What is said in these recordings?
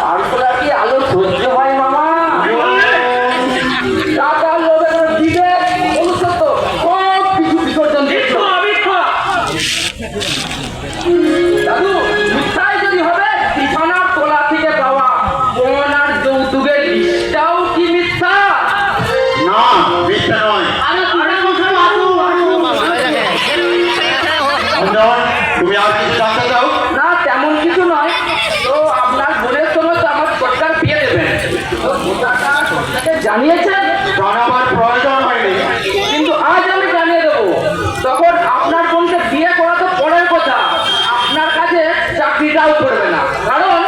আর তোরা কি আলো সহ্য হয় মামা? টাকার লোভে দিবে ভবিষ্যৎ সব কিছু বিসর্জন দিচ্ছ। দাদু মিথ্যায় যদি হবে বিছানার তোলা থেকে পাওয়া ওনার যৌতুকের লিস্টটাও কি মিথ্যা? না, মিথ্যা নয়। তুমি আর কিছু জানতে চাও? না, তেমন কিছু নয়। তো আপনার বোনের সঙ্গে তো আমার সরকার বিয়ে দেবেন, জানিয়েছেন? জানাবার প্রয়োজন হয়নি, কিন্তু আজ আমি জানিয়ে দেবো। তখন আপনার বোনকে বিয়ে করা তো পরের কথা, আপনার কাছে চাকরিটাও করবে না। কারণ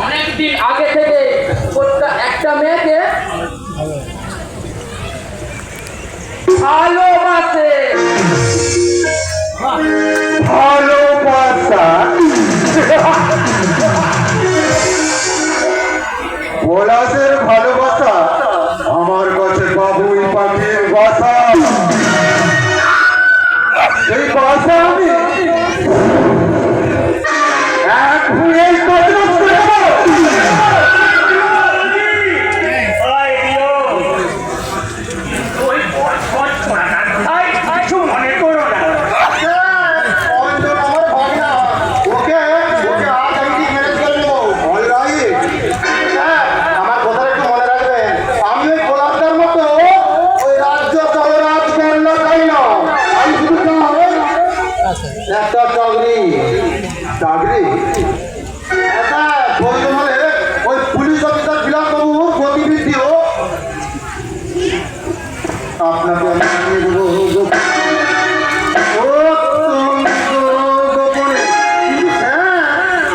অনেকদিন আগে থেকে একটা মেয়েকে ভালোবাসে। ভালোবাসা? পলাশের ভালোবাসা আমার কাছে বাবুই পাখির বাসা। সেই বাসা আমি এক ভুঁড়েই তছনছ করে দেব। একটা চাকরি প্রয়োজন হলে ওই পুলিশ অফিসার বিলাসবাবুর গতিবিধিও আপনাকে আমি জানিয়ে দেবো গোপনে। হ্যাঁ,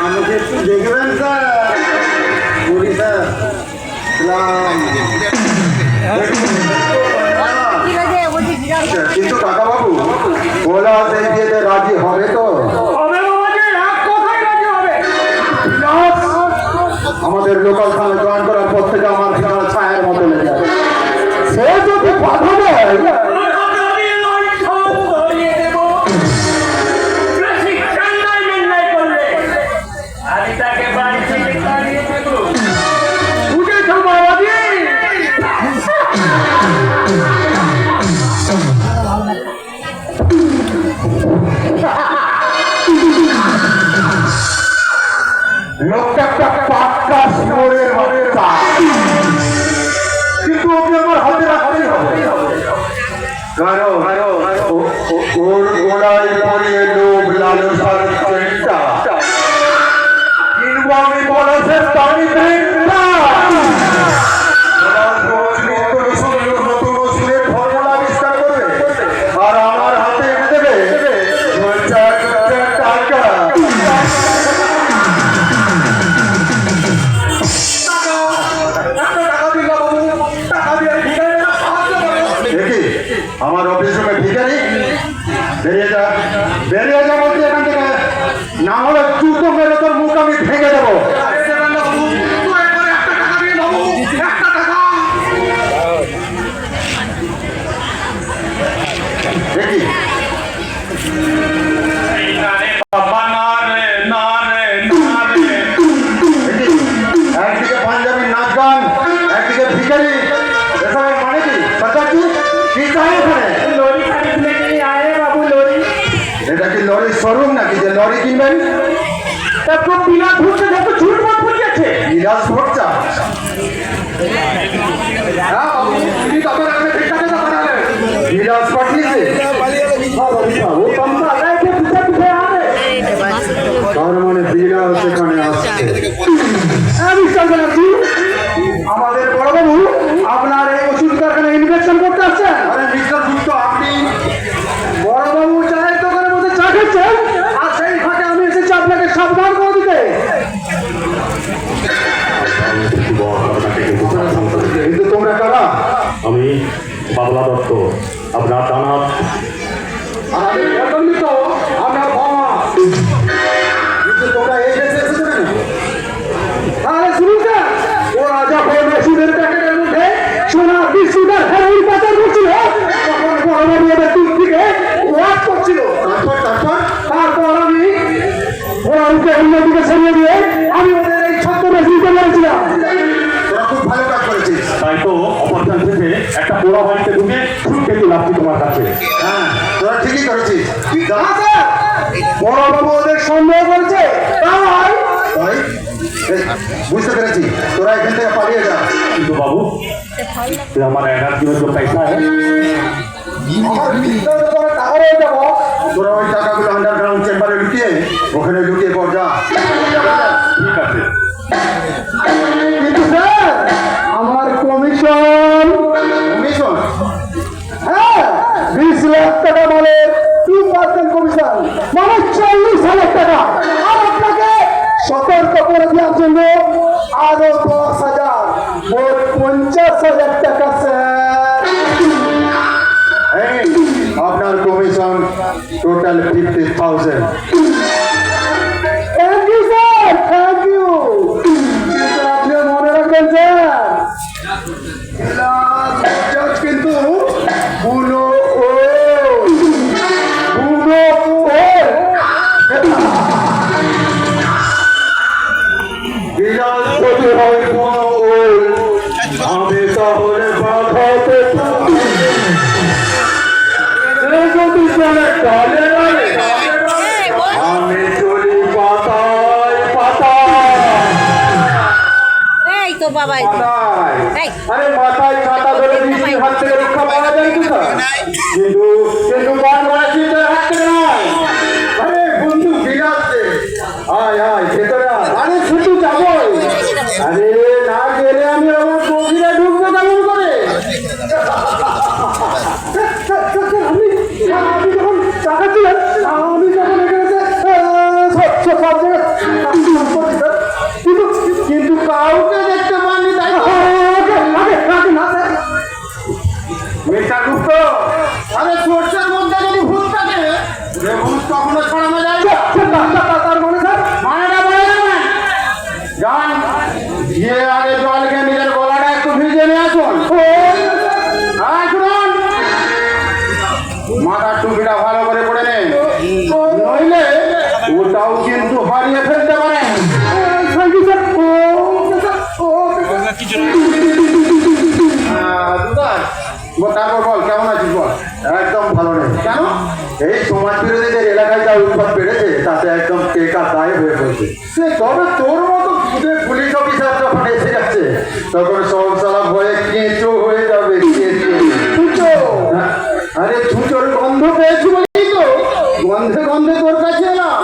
আমাকে একটু দেখবেন স্যার। বলি স্যার কিন্তু কাকা বাবু ওলা সেই বিয়েতে রাজি হবে তো? আমাদের লোকাল থানা জয়েন করার পর থেকে আমার ঠিকানা ছায়ের মতো লেগে আছে। সে যদি বাধা দেয় লোকটা একটা পাক্কা শুয়োরের বাচ্চা, কিন্তু ওকে আমার হাতে রাখতেই হবে। কারণ ওর গোড়ায় পড়িয়ে লোভ লালসার চেষ্টা কিনবো আমি পলাশের দামি প্রেমটা। নতুন ওষুধের ফর্মুলা আবিষ্কার করবে আর আমার হাতে এনে দেবে টাকা। আমার অফিস রুমে ভিখারি বেরিয়ে যা বলছি এখান থেকে, না হলে জুতো মেরে তোর মুখ আমি ভেঙে দেবো। দেখি একদিকে পাঞ্জাবি নাচ গান, একদিকে ভিখারি, এসবের মানে কি? সরকার কি চাই এখানে? এটা কি লরির শোরুম নাকি যে লরি কিনবেন? বিলাস ভরচা বিলাস পাঠিয়েছে। তার মানে বিলাস সেখানে আসছে। আমাদের বড়বাবু আপনার এই ওষুধ কারখানায় ইনভেস্টমেন্ট করতে আসছেন। আরে মিস্টার গুপ্ত, আপনি বড়বাবু চায়ের দোকানের মধ্যে চা খাচ্ছেন আর সেই ফাঁকে আমি এসেছি আপনাকে সাবধান করে দিতে। কিন্তু তোমরা কারা? আমি বাবলা দত্ত, আপনার জানা। আপনার বাবা কিন্তু তোমরা এই দেশে এসেছো কেন? তাহলে শুনুন স্যার, ওরা যখন ওষুধের প্যাকেটের মধ্যে সোনার বিস্কুটের হেরোইন পাচার করছিল তখন বড়বাবু ওদের দূর থেকে ওয়াচ করছিল। তারপর আমি ওরা ওকে অন্যদিকে সরিয়ে দিয়ে সন্দেহ করছে তাই ভাই বুঝতে পেরেছি, তোরা এখান থেকে পালিয়ে যা। কিন্তু বাবু ये हमारा एनर्जी में जो पैसा है আমার বিদ্যুৎ টাকা রয়ে যাবো। তোরা ওই টাকাগুলো আন্ডারগ্রাউন্ড চেম্বারে লুকিয়ে ওখানে লুকিয়ে পড় যা। ठीक है কিন্তু স্যার আমার কমিশন কমিশন? হ্যাঁ 20 লাখ টাকা মানে 2% কমিশন মানে 40,000 টাকা। আর আপনাকে সতর্ক করে দেওয়ার জন্য আরো 10,000 মোট 50,000 টাকা স্যার। এই, আপনার commission total 50,000। Thank you sir, thank you. আপনি মনে রাখবেন স্যার জাজ কিন্তু বুনো ও বুনো বিড়াল যদি হয় বুনো ও, আমি তাহলে বাঘাতে যদি চলে ডালে ডালে, আমি চলি পাতায় পাতায় এই তো বাবা এই তো। পাতায়। এই। আরে মাথায় ছাতা ধরে বৃষ্টির হাত থেকে রক্ষা পাওয়া যায় তো স্যার? কিন্তু কিন্তু বান মারা চিন্তার হাত থেকে নয়। আরে বন্ধু বিরাটছে, আয় আয় ভেতরে আয়। আরে শুধু যাবই। আরে না গেলে আমি আমার গভীরে ঢুকবো কেমন করে? আপনি যখন টাকা দিলেন আমি যখন এখানে সব জায়গায় কিন্তু কিন্তু কাউকে দেখতে পাননি তাই তো? মেয়েটা গুপ্ত, আরে চোরটার মধ্যে যদি ভূত থাকে, যে ভূত কখনো ছড়ানো যায় না। তার মানে স্যার মানেটা বলে দেবেন। যান, গিয়ে আগে জলকে নিজের গলাটা একটু ভিজিয়ে নিয়ে আসুন। হ্যাঁ, শুনুন। মাথার টুপিটা ভালো করে পড়ে নেন, নইলে ওটাও কিন্তু হারিয়ে ফেলতে পারেন। Thank you sir. তারপর বল, কেমন আছিস বল? একদম ভালো নেই। কেন? এই সমাজ বিরোধীদের এলাকায় যা উৎপাত বেড়েছে তাতে একদম টেকা দায় হয়ে পড়েছে। সে তবে তোর মতো পুলিশ অফিসার যখন এসে যাচ্ছে তখন সব সালা ভয়ে কেঁচো হয়ে যাবে। কেঁচো। আরে ছুঁচোর গন্ধ পেয়েছি বলেই তো গন্ধে গন্ধে তোর কাছে এলাম।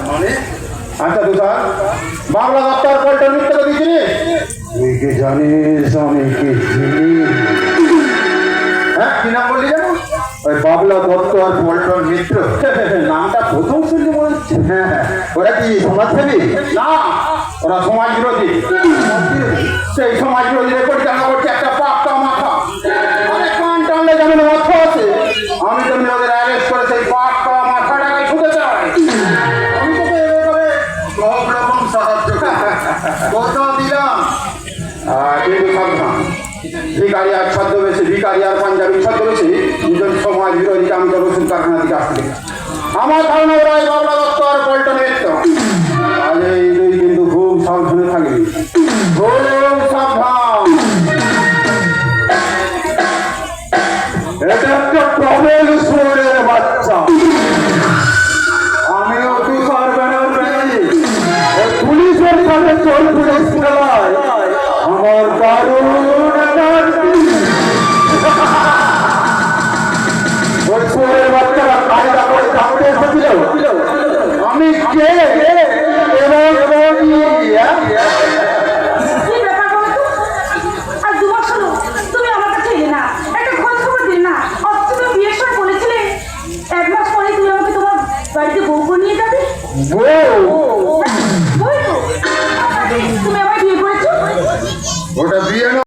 মানে আচ্ছা তুষার, বাংলা দপ্তর পল্টন মিথ্যা তো দিচ্ছি। তুই কি জানিস আমি কি চিনি? হ্যাঁ, কি নাম বললি জানো? ওই বাবলা দত্ত আর পল্টন মিত্র। নামটা প্রথম শুনতে মনে হচ্ছে। হ্যাঁ, ওরা কি সমাজসেবী? না, ওরা সমাজ বিরোধী। সেই সমাজ বিরোধীদের পরিচালনা করছে একটা পাক্কা মাথা। অনেক কান টানলে যেমন অর্থ আছে, আমি যেমন ওদের অ্যারেস্ট করে সেই পাক্কা মাথাটাকে ছুটে চাই। আমি তোকে এভাবে সব রকম সাহায্য কথা দিলাম। কিন্তু সাবধান, ভিকারি আর ছদ্মবেশী, ভিকারি আর পাঞ্জাবি ছদ্মবেশী দুজন সমাজ বিরোধী আমি তো রসুন কারখানা থেকে আসতে দেখি। আমার ধারণা ওরা এই বাবলা দত্ত আর পল্টনের